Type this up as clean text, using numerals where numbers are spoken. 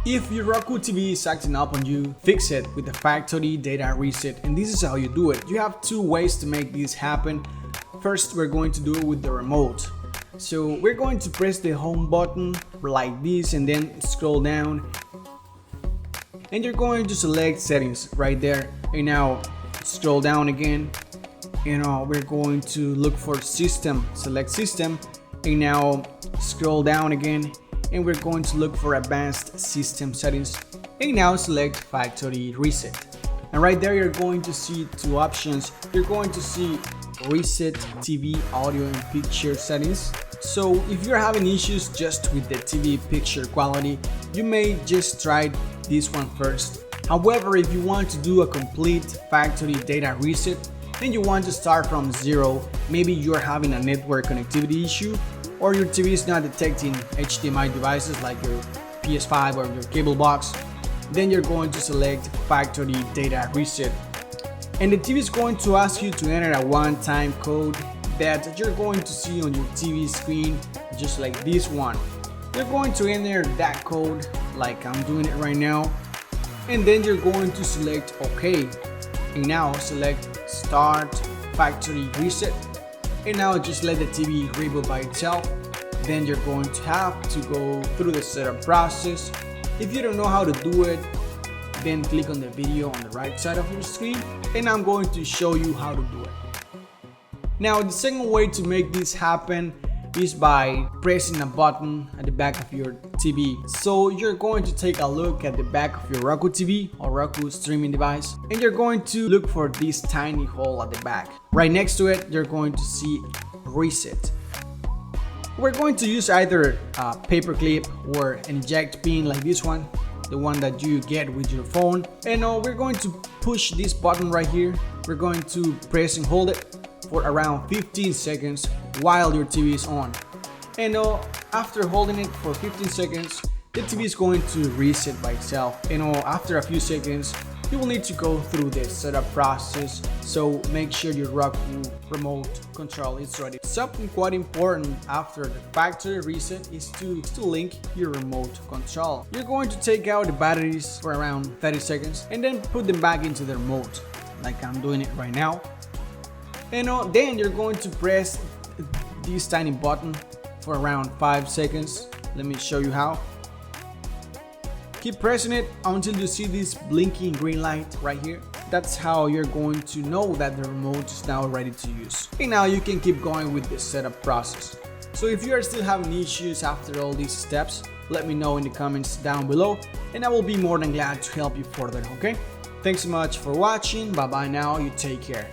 If your Roku TV is acting up on you, fix it with the factory data reset, and this is how you do it. You have two ways to make this happen. First, we're going to do it with the remote. So we're going to press the home button like this and then scroll down. And you're going to select settings right there. And now scroll down again. And we're going to look for system, select system. And now scroll down again. And we're going to look for advanced system settings. And now select factory reset. And right there you're going to see two options. You're going to see reset TV audio and picture settings. So if you're having issues just with the TV picture quality, you may just try this one first. However, if you want to do a complete factory data reset and you want to start from zero, maybe you're having a network connectivity issue, or your TV is not detecting HDMI devices like your PS5 or your cable box, then you're going to select factory data reset. And the TV is going to ask you to enter a one-time code that you're going to see on your TV screen, just like this one. You're going to enter that code like I'm doing it right now, and then you're going to select OK. And now select Start Factory Reset. And now just let the TV reboot by itself. Then you're going to have to go through the setup process. If you don't know how to do it, then click on the video on the right side of your screen and I'm going to show you how to do it. Now the second way to make this happen is by pressing a button at the back of your TV. So you're going to take a look at the back of your Roku TV or Roku streaming device, and you're going to look for this tiny hole at the back. Right next to it, you're going to see reset. We're going to use either a paper clip or an eject pin like this one, the one that you get with your phone. And we're going to push this button right here. We're going to press and hold it for around 15 seconds while your TV is on. And after holding it for 15 seconds, the TV is going to reset by itself. And after a few seconds, you will need to go through the setup process. So make sure your Roku remote control is ready. Something quite important after the factory reset is to link your remote control. You're going to take out the batteries for around 30 seconds and then put them back into the remote, like I'm doing it right now. And then you're going to press this tiny button for around 5 seconds. Let me show you how. Keep pressing it until you see this blinking green light right here. That's how you're going to know that the remote is now ready to use. And now you can keep going with the setup process. So if you are still having issues after all these steps, let me know in the comments down below and I will be more than glad to help you further, okay? Thanks so much for watching. Bye bye now. You take care.